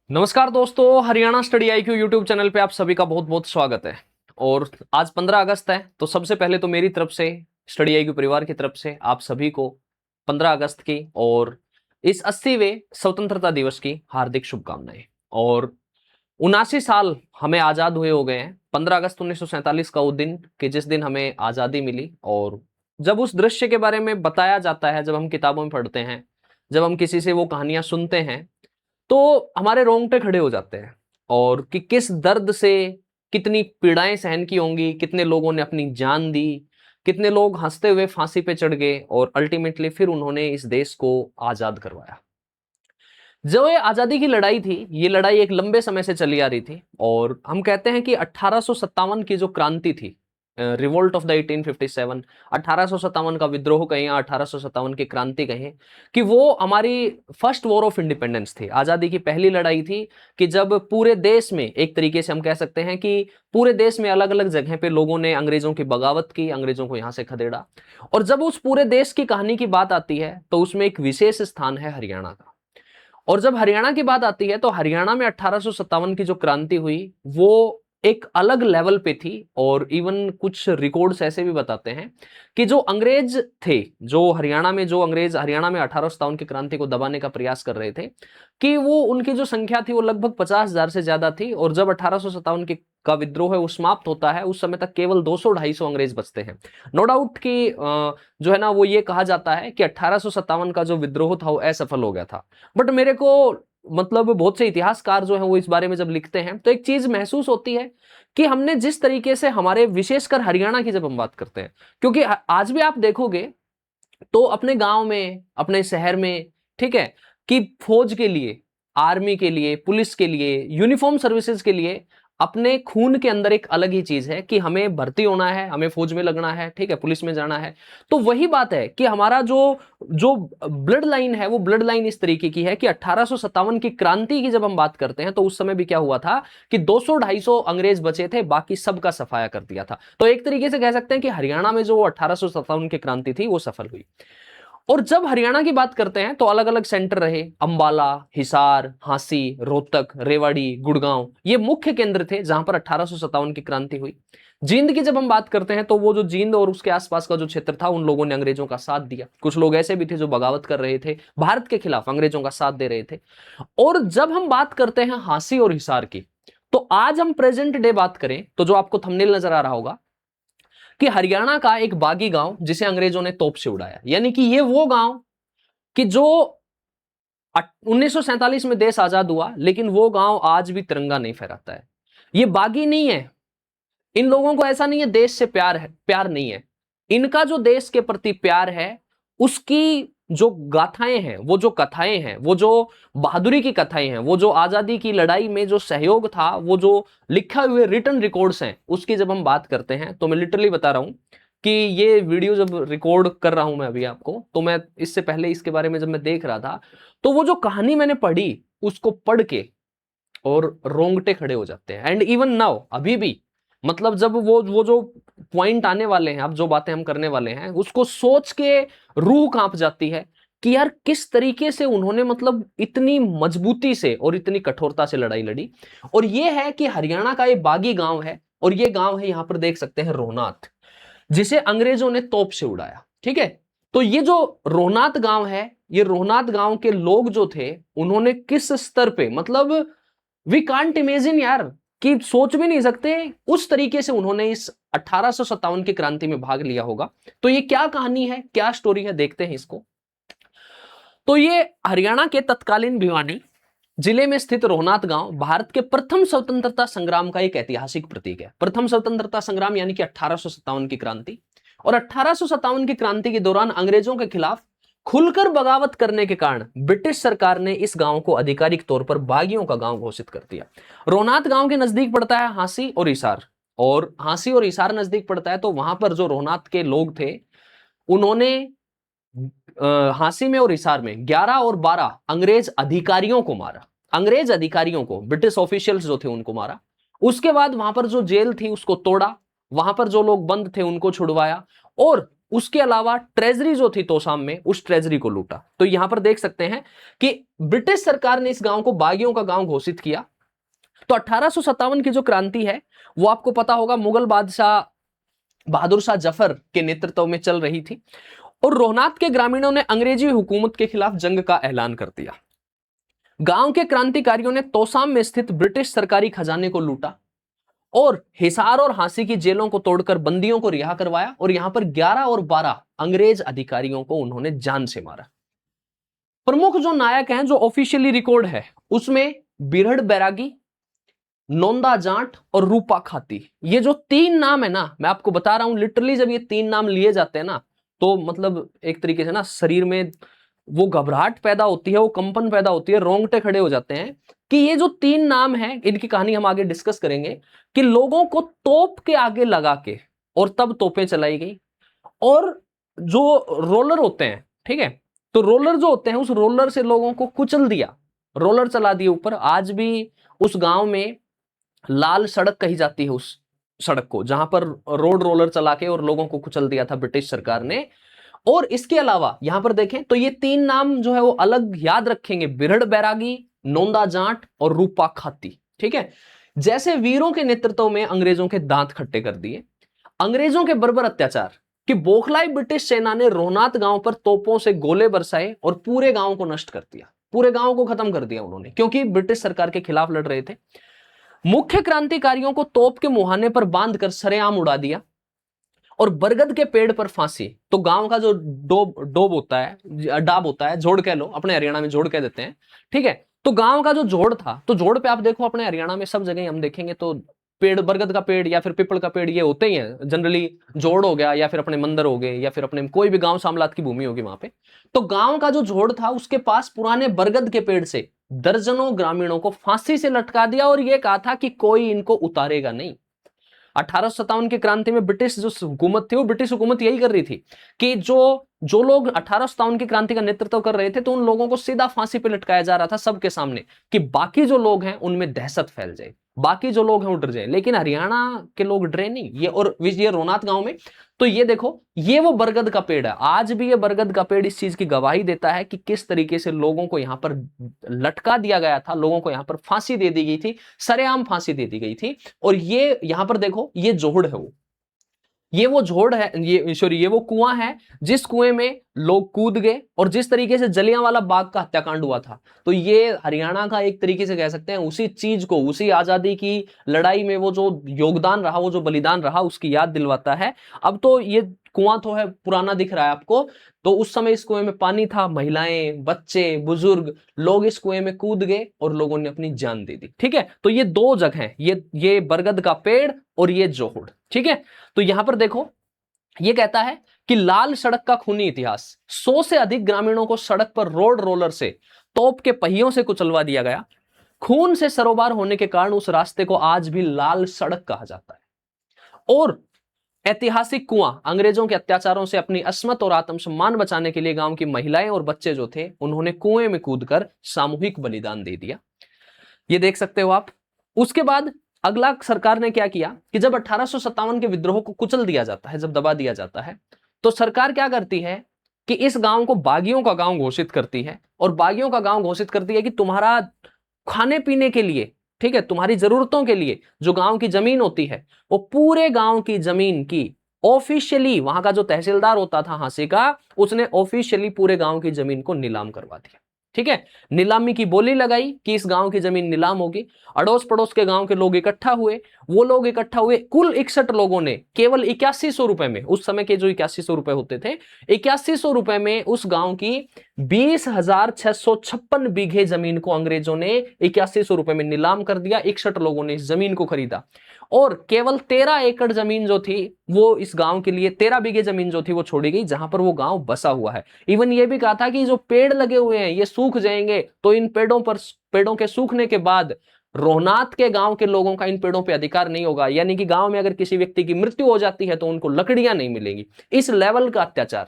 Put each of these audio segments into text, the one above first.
नमस्कार दोस्तों, Haryana study IQ YouTube channel पे आप सभी का बहुत बहुत स्वागत है। और आज 15 अगस्त है, तो सबसे पहले तो मेरी तरफ से, स्टडी आईक्यू परिवार की तरफ से आप सभी को 15 अगस्त की और इस 80वें स्वतंत्रता दिवस की हार्दिक शुभकामनाएं। और 79 साल हमें आज़ाद हुए हो गए हैं। 15 अगस्त 1947 का वो दिन कि जिस दिन हमें आज़ादी मिली। और जब उस दृश्य के बारे में बताया जाता है, जब हम किताबों में पढ़ते हैं, जब हम किसी से वो कहानियां सुनते हैं, तो हमारे रोंगटे खड़े हो जाते हैं। और कि किस दर्द से कितनी पीड़ाएं सहन की होंगी, कितने लोगों ने अपनी जान दी, कितने लोग हंसते हुए फांसी पे चढ़ गए और अल्टीमेटली फिर उन्होंने इस देश को आजाद करवाया। जो ये आजादी की लड़ाई थी, ये लड़ाई एक लंबे समय से चली आ रही थी। और हम कहते हैं कि 1857 की जो क्रांति थी, रिवोल्ट ऑफ द 1857, 1857 का विद्रोह कहें या 1857 की क्रांति कहें, कि वो हमारी फर्स्ट वॉर ऑफ इंडिपेंडेंस थी, आजादी की पहली लड़ाई थी। कि जब पूरे देश में, एक तरीके से हम कह सकते हैं कि पूरे देश में अलग अलग जगह पे लोगों ने अंग्रेजों की बगावत की, अंग्रेजों को यहां से खदेड़ा। और जब उस पूरे देश की कहानी की बात आती है तो उसमें एक विशेष स्थान है हरियाणा का। और जब हरियाणा की बात आती है तो हरियाणा में 1857 की जो क्रांति हुई वो एक अलग लेवल पे थी। और इवन कुछ रिकॉर्ड्स ऐसे भी बताते हैं कि जो अंग्रेज थे, जो हरियाणा में, जो अंग्रेज हरियाणा में 1857 की क्रांति को दबाने का प्रयास कर रहे थे, कि वो उनकी जो संख्या थी वो लगभग 50,000 से ज्यादा थी। और जब 1857 की का विद्रोह है वो समाप्त होता है, उस समय तक केवल 200-250 अंग्रेज बचते हैं। नो डाउट कि जो है ना, वो ये कहा जाता है कि 1857 का जो विद्रोह था वो असफल हो गया था। बट मेरे को, मतलब बहुत से इतिहासकार जो है वो इस बारे में जब लिखते हैं तो एक चीज महसूस होती है कि हमने जिस तरीके से, हमारे विशेषकर हरियाणा की जब हम बात करते हैं, क्योंकि आज भी आप देखोगे तो अपने गांव में, अपने शहर में, ठीक है, कि फौज के लिए, आर्मी के लिए, पुलिस के लिए, यूनिफॉर्म सर्विसेज के लिए अपने खून के अंदर एक अलग ही चीज है कि हमें भर्ती होना है, हमें फौज में लगना है, ठीक है, पुलिस में जाना है। तो वही बात है कि हमारा जो जो ब्लड लाइन है वो ब्लड लाइन इस तरीके की है कि 1857 की क्रांति की जब हम बात करते हैं तो उस समय भी क्या हुआ था कि 200-250 अंग्रेज बचे थे, बाकी सबका सफाया कर दिया था। तो एक तरीके से कह सकते हैं कि हरियाणा में जो 1857 की क्रांति थी वो सफल हुई। और जब हरियाणा की बात करते हैं तो अलग अलग सेंटर रहे, अंबाला, हिसार, हांसी, रोहतक, रेवाड़ी, गुड़गांव, ये मुख्य केंद्र थे जहां पर 1857 की क्रांति हुई। जींद की जब हम बात करते हैं तो वो जो जींद और उसके आसपास का जो क्षेत्र था, उन लोगों ने अंग्रेजों का साथ दिया। कुछ लोग ऐसे भी थे जो बगावत कर रहे थे, भारत के खिलाफ अंग्रेजों का साथ दे रहे थे। और जब हम बात करते हैं हांसी और हिसार की, तो आज हम प्रेजेंट डे बात करें तो जो आपको थंबनेल नजर आ रहा होगा कि हरियाणा का एक बागी गांव जिसे अंग्रेजों ने तोप से उड़ाया, यानी कि ये वो गांव कि जो 1947 में देश आजाद हुआ, लेकिन वो गांव आज भी तिरंगा नहीं फहराता है। ये बागी नहीं है, इन लोगों को ऐसा नहीं है देश से प्यार है, प्यार नहीं है। इनका जो देश के प्रति प्यार है, उसकी जो गाथाएं हैं, वो जो कथाएं हैं, वो जो बहादुरी की कथाएं हैं, वो जो आजादी की लड़ाई में जो सहयोग था, वो जो लिखा हुए रिटर्न रिकॉर्ड्स हैं, उसकी जब हम बात करते हैं तो मैं लिटरली बता रहा हूं कि ये वीडियो जब रिकॉर्ड कर रहा हूं मैं अभी आपको, तो मैं इससे पहले इसके बारे में जब मैं देख रहा था तो वो जो कहानी मैंने पढ़ी, उसको पढ़ के और रोंगटे खड़े हो जाते हैं। एंड इवन नाउ, अभी भी, मतलब जब वो जो पॉइंट आने वाले हैं, अब जो बातें हम करने वाले हैं, उसको सोच के रूह कांप जाती है कि यार किस तरीके से उन्होंने, मतलब इतनी मजबूती से और इतनी कठोरता से लड़ाई लड़ी। और ये है कि हरियाणा का ये बागी गांव है, और ये गांव है, यहां पर देख सकते हैं, रोहनाथ, जिसे अंग्रेजों ने तोप से उड़ाया, ठीक है। तो ये जो रोहनाथ गांव है, ये रोहनाथ गांव के लोग जो थे, उन्होंने किस स्तर पे, मतलब वी कांट इमेजिन यार, कि सोच भी नहीं सकते उस तरीके से उन्होंने इस 1857 की क्रांति में भाग लिया होगा। तो ये क्या कहानी है, क्या स्टोरी है, देखते हैं इसको। तो ये हरियाणा के तत्कालीन भिवानी जिले में स्थित रोहनाथ गांव भारत के प्रथम स्वतंत्रता संग्राम का एक ऐतिहासिक प्रतीक है। प्रथम स्वतंत्रता संग्राम यानी कि 1857 की क्रांति। और 1857 की क्रांति के दौरान अंग्रेजों के खिलाफ खुलकर बगावत करने के कारण ब्रिटिश सरकार ने इस गांव को आधिकारिक तौर पर बागियों का गांव घोषित कर दिया। रोहनाथ गांव के नजदीक पड़ता है हांसी और हिसार, और हांसी और हिसार नजदीक पड़ता है, तो वहां पर जो रोहनाथ के लोग थे, उन्होंने हांसी में और हिसार में 11 और 12 अंग्रेज अधिकारियों को मारा। अंग्रेज अधिकारियों को, ब्रिटिश ऑफिशियल्स जो थे उनको मारा। उसके बाद वहां पर जो जेल थी उसको तोड़ा, वहां पर जो लोग बंद थे उनको छुड़वाया, और उसके अलावा ट्रेजरी जो थी तोशाम में, उस ट्रेजरी को लूटा। तो यहां पर देख सकते हैं कि ब्रिटिश सरकार ने इस गांव को बागियों का गांव घोषित किया। तो 1857 की जो क्रांति है वो आपको पता होगा मुगल बादशाह बहादुर शाह जफर के नेतृत्व में चल रही थी, और रोहनात के ग्रामीणों ने अंग्रेजी हुकूमत के खिलाफ जंग का ऐलान कर दिया। गांव के क्रांतिकारियों ने तोशाम में स्थित ब्रिटिश सरकारी खजाने को लूटा और हिसार और हांसी की जेलों को तोड़कर बंदियों को रिहा करवाया, और यहां पर 11 और 12 अंग्रेज अधिकारियों को उन्होंने जान से मारा। प्रमुख जो नायक हैं, जो ऑफिशियली रिकॉर्ड है, उसमें बिरहड़ बैरागी, नौंदा जाट और रूपा खाती, ये जो 3 नाम है ना, मैं आपको बता रहा हूं, लिटरली जब ये 3 नाम लिए जाते हैं ना, तो मतलब एक तरीके से ना शरीर में वो घबराहट पैदा होती है, वो कंपन पैदा होती है, रोंगटे खड़े हो जाते हैं कि ये जो 3 नाम है, इनकी कहानी हम आगे डिस्कस करेंगे कि लोगों को तोप के आगे लगा के और तब तोपें चलाई गई। और जो रोलर होते हैं, ठीक है, तो रोलर जो होते हैं, उस रोलर से लोगों को कुचल दिया, रोलर चला दिए ऊपर। आज भी उस गांव में लाल सड़क कही जाती है उस सड़क को, जहां पर रोड रोलर चला के और लोगों को कुचल दिया था ब्रिटिश सरकार ने। और इसके अलावा यहां पर देखें तो ये 3 नाम जो है वो अलग याद रखेंगे, बिरहड़ बैरागी, नौंदा जाट और रूपा खाती, ठीक है। जैसे वीरों के नेतृत्व में अंग्रेजों के दांत खट्टे कर दिए। अंग्रेजों के बर्बर अत्याचार कि बौखलाई ब्रिटिश सेना ने रोहनात गांव पर तोपों से गोले बरसाए और पूरे गांव को नष्ट कर दिया, पूरे गांव को खत्म कर दिया उन्होंने, क्योंकि ब्रिटिश सरकार के खिलाफ लड़ रहे थे। मुख्य क्रांतिकारियों को तोप के मुहाने पर बांधकर सरेआम उड़ा दिया और बरगद के पेड़ पर फांसी। तो गांव का जो डोब होता है, डाब होता है, जोड़ कह लो, अपने हरियाणा में जोड़ कह देते हैं, ठीक है। तो गांव का जो जोड़ था, तो जोड़ पे आप देखो अपने हरियाणा में सब जगह हम देखेंगे तो पेड़, बरगद का पेड़ या फिर पीपल का पेड़, ये होते ही हैं जनरली। जोड़ हो गया या फिर अपने मंदिर हो गए या फिर अपने कोई भी गांव सामलात की भूमि होगी वहां पे। तो गांव का जो जोड़ था उसके पास पुराने बरगद के पेड़ से दर्जनों ग्रामीणों को फांसी से लटका दिया और यह कहा था कि कोई इनको उतारेगा नहीं। 1857 की क्रांति में ब्रिटिश जो हुकूमत थी, वो ब्रिटिश हुकूमत यही कर रही थी कि जो लोग 1857 की क्रांति का नेतृत्व कर रहे थे, तो उन लोगों को सीधा फांसी पे लटकाया जा रहा था सबके सामने, कि बाकी जो लोग हैं उनमें दहशत फैल जाए, बाकी जो लोग हैं वो डर जाए। लेकिन हरियाणा के लोग डरे नहीं। ये रोहनात गांव में, तो ये देखो, ये वो बरगद का पेड़ है। आज भी ये बरगद का पेड़ इस चीज की गवाही देता है कि किस तरीके से लोगों को यहां पर लटका दिया गया था, लोगों को यहां पर फांसी दे दी गई थी, सरेआम फांसी दे दी गई थी। और ये यहां पर देखो, ये जोड़ है, ये वो जोड़ है, ये वो कुआं है जिस कुएं में लोग कूद गए, और जिस तरीके से जलियांवाला बाग का हत्याकांड हुआ था, तो ये हरियाणा का एक तरीके से कह सकते हैं उसी चीज को, उसी आजादी की लड़ाई में वो जो योगदान रहा, वो जो बलिदान रहा, उसकी याद दिलवाता है। अब तो ये कुआं तो है, पुराना दिख रहा है आपको, तो उस समय इस कुएं में पानी था, महिलाएं, बच्चे, बुजुर्ग लोग इस कुएं में कूद गए और लोगों ने अपनी जान दे दी, ठीक है। तो ये 2 जगह हैं, ये बरगद का पेड़ और ये जोहड़, ठीक है। तो यहां पर देखो, ये कहता है कि लाल सड़क का खूनी इतिहास, 100 से अधिक ग्रामीणों को सड़क पर रोड रोलर से तोप के पहियों से कुचलवा दिया गया। खून से सरोबार होने के कारण उस रास्ते को आज भी लाल सड़क कहा जाता है। और ऐतिहासिक कुआं, अंग्रेजों के अत्याचारों से अपनी अस्मत और आत्मसम्मान बचाने के लिए गांव की महिलाएं और बच्चे जो थे, उन्होंने कुएं में कूदकर सामूहिक बलिदान दे दिया। ये देख सकते हो आप। उसके बाद अगला सरकार ने क्या किया कि जब 1857 के विद्रोह को कुचल दिया जाता है, जब दबा दिया जाता है, तो सरकार क्या करती है कि इस गांव को बागियों का गांव घोषित करती है। और बागियों का गांव घोषित करती है कि तुम्हारा खाने पीने के लिए, ठीक है, तुम्हारी जरूरतों के लिए जो गांव की जमीन होती है, वो पूरे गांव की जमीन की ऑफिशियली, वहां का जो तहसीलदार होता था हांसी का, उसने ऑफिशियली पूरे गांव की जमीन को नीलाम करवा दिया, ठीक है। नीलामी की बोली लगाई कि इस गांव की जमीन नीलाम होगी। अड़ोस पड़ोस के गांव के लोग इकट्ठा हुए, वो लोग इकट्ठा हुए, कुल 61 लोगों ने केवल 8100 रुपए में, उस समय के जो 8100 रुपए होते थे, 8100 रुपए में उस गांव की 20,656 बीघे जमीन को अंग्रेजों ने 8100 रुपए में नीलाम कर दिया। 61 लोगों ने इस जमीन को खरीदा और केवल 13 एकड़ जमीन जो थी वो इस गांव के लिए, 13 बीघे जमीन जो थी वो छोड़ी गई, जहां पर वो गांव बसा हुआ है। इवन ये भी कहा था कि जो पेड़ लगे हुए हैं ये सूख जाएंगे, तो इन पेड़ों के सूखने के बाद रोहनात के गांव के लोगों का इन पेड़ों पे अधिकार नहीं होगा। यानी कि गांव में अगर किसी व्यक्ति की मृत्यु हो जाती है तो उनको लकड़ियां नहीं मिलेंगी। इस लेवल का अत्याचार।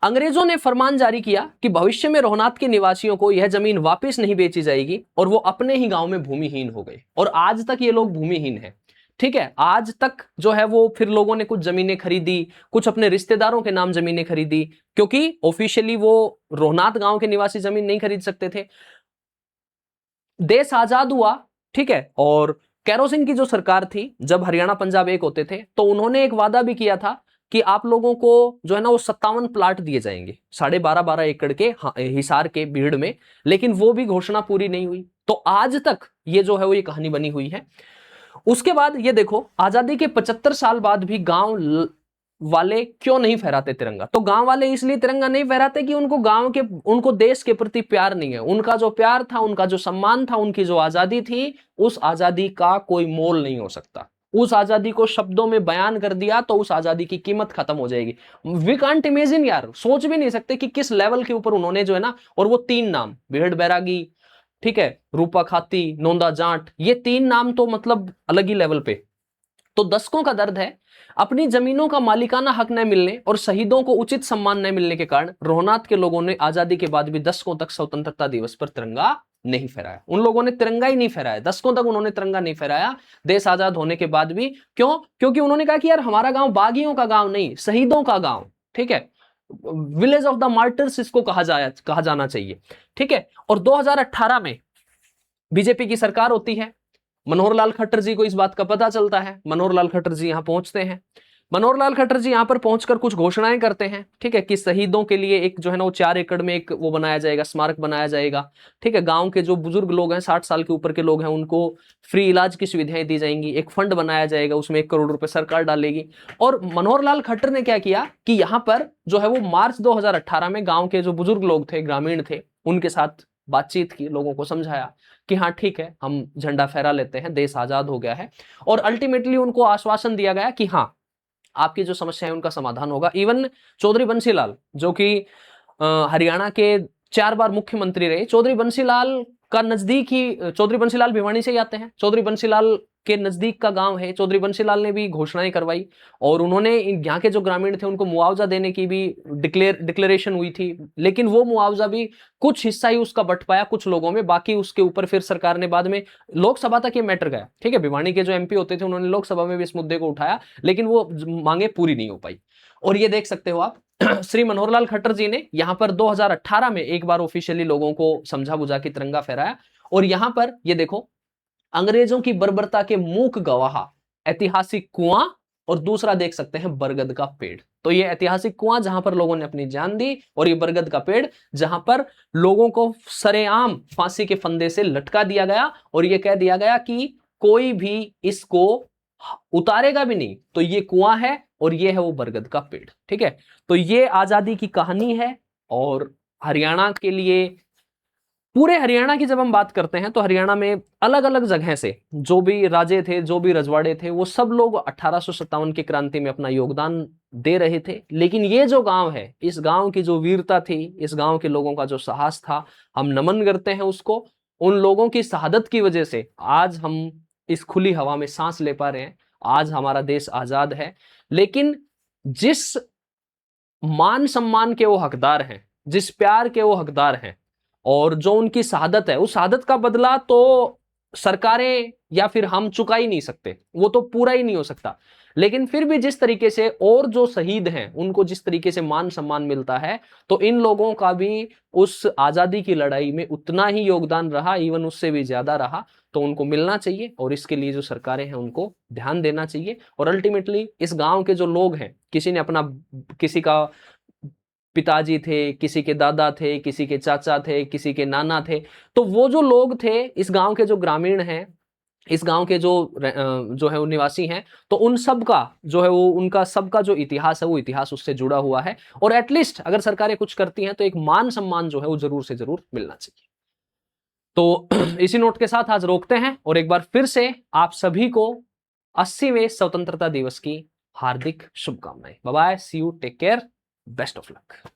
अंग्रेजों ने फरमान जारी किया कि भविष्य में रोहनात के निवासियों को यह जमीन वापस नहीं बेची जाएगी और वो अपने ही गांव में भूमिहीन हो गए। और आज तक ये लोग भूमिहीन हैं। ठीक है, आज तक जो है वो फिर लोगों ने कुछ जमीनें खरीदी, कुछ अपने रिश्तेदारों के नाम जमीनें खरीदी, क्योंकि ऑफिशियली वो रोहनाथ गांव के निवासी जमीन नहीं खरीद सकते थे। देश आजाद हुआ, ठीक है, और कैरो सिंह की जो सरकार थी, जब हरियाणा पंजाब एक होते थे, तो उन्होंने एक वादा भी किया था कि आप लोगों को जो है ना वो 57 प्लाट दिए जाएंगे 12.5 एकड़ के हिसार के भीड़ में, लेकिन वो भी घोषणा पूरी नहीं हुई। तो आज तक ये जो है वो ये कहानी बनी हुई है। उसके बाद ये देखो, आजादी के 75 साल बाद भी गांव वाले क्यों नहीं फहराते तिरंगा? तो गांव वाले इसलिए तिरंगा नहीं फहराते कि उनको देश के प्रति प्यार नहीं है। उनका जो प्यार था, उनका जो सम्मान था, उनकी जो आजादी थी, उस आजादी का कोई मोल नहीं हो सकता। उस आजादी को शब्दों में बयान कर दिया तो उस आजादी की कीमत खत्म हो जाएगी। वी कांट इमेजिन यार, सोच भी नहीं सकते कि किस लेवल के ऊपर उन्होंने जो है ना, और वो 3 नाम, बेहड़ बैरागी, ठीक है, रूपा खाती, नोंदा जाट, ये 3 नाम तो मतलब अलग ही लेवल पे। तो दशकों का दर्द है, अपनी जमीनों का मालिकाना हक न मिलने और शहीदों को उचित सम्मान न मिलने के कारण रोहनाथ के लोगों ने आजादी के बाद भी दशकों तक स्वतंत्रता दिवस पर तिरंगा नहीं फहराया। उन लोगों ने तिरंगा ही नहीं फहराया, दशकों तक उन्होंने तिरंगा नहीं फहराया देश आजाद होने के बाद भी। क्यों? क्योंकि उन्होंने कहा कि यार हमारा गांव बागियों का गांव नहीं, शहीदों का गांव, ठीक है, विलेज ऑफ द मार्टर्स इसको कहा जाना चाहिए, ठीक है। और 2018 में बीजेपी की सरकार होती है, मनोहर लाल खट्टर जी को इस बात का पता चलता है, मनोहर लाल खट्टर जी यहां पहुंचते हैं। मनोहर लाल खट्टर जी यहां पर पहुंचकर कुछ घोषणाएं करते हैं, ठीक है, कि शहीदों के लिए एक जो है ना वो 4 एकड़ में एक वो बनाया जाएगा, स्मारक बनाया जाएगा, ठीक है। गांव के जो बुजुर्ग लोग हैं, 60 साल के ऊपर के लोग हैं, उनको फ्री इलाज की सुविधाएं दी जाएंगी। एक फंड बनाया जाएगा, उसमें 1 करोड़ रुपए सरकार डालेगी। और मनोहर लाल खट्टर ने क्या किया कि यहां पर जो है वो मार्च 2018 में गांव के जो बुजुर्ग लोग थे, ग्रामीण थे, उनके साथ बातचीत की, लोगों को समझाया कि हाँ ठीक है, हम झंडा फहरा लेते हैं, देश आजाद हो गया है। और अल्टीमेटली उनको आश्वासन दिया गया कि हाँ आपकी जो समस्या है उनका समाधान होगा। इवन चौधरी बंसीलाल, जो कि हरियाणा के 4 बार मुख्यमंत्री रहे, चौधरी बंसीलाल का नजदीक ही, चौधरी बंसीलाल भिवानी से ही आते हैं, चौधरी बंसीलाल के नजदीक का गांव है। चौधरी बंसीलाल ने भी घोषणाएं करवाई और उन्होंने यहाँ के जो ग्रामीण थे उनको मुआवजा देने की भी डिक्लेरेशन हुई थी। लेकिन वो मुआवजा भी कुछ हिस्सा ही उसका बट पाया कुछ लोगों में, बाकी उसके ऊपर फिर सरकार ने बाद में लोकसभा तक ये मैटर गया, ठीक है। भिवानी के जो एमपी होते थे उन्होंने लोकसभा में भी इस मुद्दे को उठाया, लेकिन वो मांगे पूरी नहीं हो पाई। और ये देख सकते हो आप, श्री मनोहर लाल खट्टर जी ने यहां पर 2018 में एक बार ऑफिशियली लोगों को समझा बुझा के तिरंगा फहराया। और यहां पर ये देखो, अंग्रेजों की बर्बरता के मूक गवाह ऐतिहासिक कुआं, और दूसरा देख सकते हैं बरगद का पेड़। तो ये ऐतिहासिक कुआं जहां पर लोगों ने अपनी जान दी, और ये बरगद का पेड़ जहां पर लोगों को सरेआम फांसी के फंदे से लटका दिया गया और ये कह दिया गया कि कोई भी इसको उतारेगा भी नहीं। तो ये कुआं है और ये है वो बरगद का पेड़, ठीक है। तो ये आजादी की कहानी है। और हरियाणा के लिए, पूरे हरियाणा की जब हम बात करते हैं तो हरियाणा में अलग अलग जगह से जो भी राजे थे, जो भी रजवाड़े थे, वो सब लोग 1857 की क्रांति में अपना योगदान दे रहे थे। लेकिन ये जो गांव है, इस गांव की जो वीरता थी, इस गांव के लोगों का जो साहस था, हम नमन करते हैं उसको। उन लोगों की शहादत की वजह से आज हम इस खुली हवा में सांस ले पा रहे हैं, आज हमारा देश आजाद है। लेकिन जिस मान सम्मान के वो हकदार हैं, जिस प्यार के वो हकदार हैं, और जो उनकी शहादत है, उस शहादत का बदला तो सरकारें या फिर हम चुका ही नहीं सकते, वो तो पूरा ही नहीं हो सकता। लेकिन फिर भी जिस तरीके से और जो शहीद हैं उनको जिस तरीके से मान सम्मान मिलता है, तो इन लोगों का भी उस आजादी की लड़ाई में उतना ही योगदान रहा, इवन उससे भी ज्यादा रहा। तो उनको मिलना चाहिए और इसके लिए जो सरकारें हैं उनको ध्यान देना चाहिए। और अल्टीमेटली इस गांव के जो लोग हैं, किसी ने अपना, किसी का पिताजी थे, किसी के दादा थे, किसी के चाचा थे, किसी के नाना थे, तो वो जो लोग थे, इस गांव के जो ग्रामीण हैं, इस गांव के जो है वो निवासी हैं, तो उन सब का जो है वो, उनका सबका जो इतिहास है वो इतिहास उससे जुड़ा हुआ है। और एटलीस्ट अगर सरकारें कुछ करती हैं तो एक मान सम्मान जो है वो जरूर से जरूर मिलना चाहिए। तो इसी नोट के साथ आज रोकते हैं और एक बार फिर से आप सभी को 80वें स्वतंत्रता दिवस की हार्दिक शुभकामनाएं। Bye bye, see you, take care, best of luck.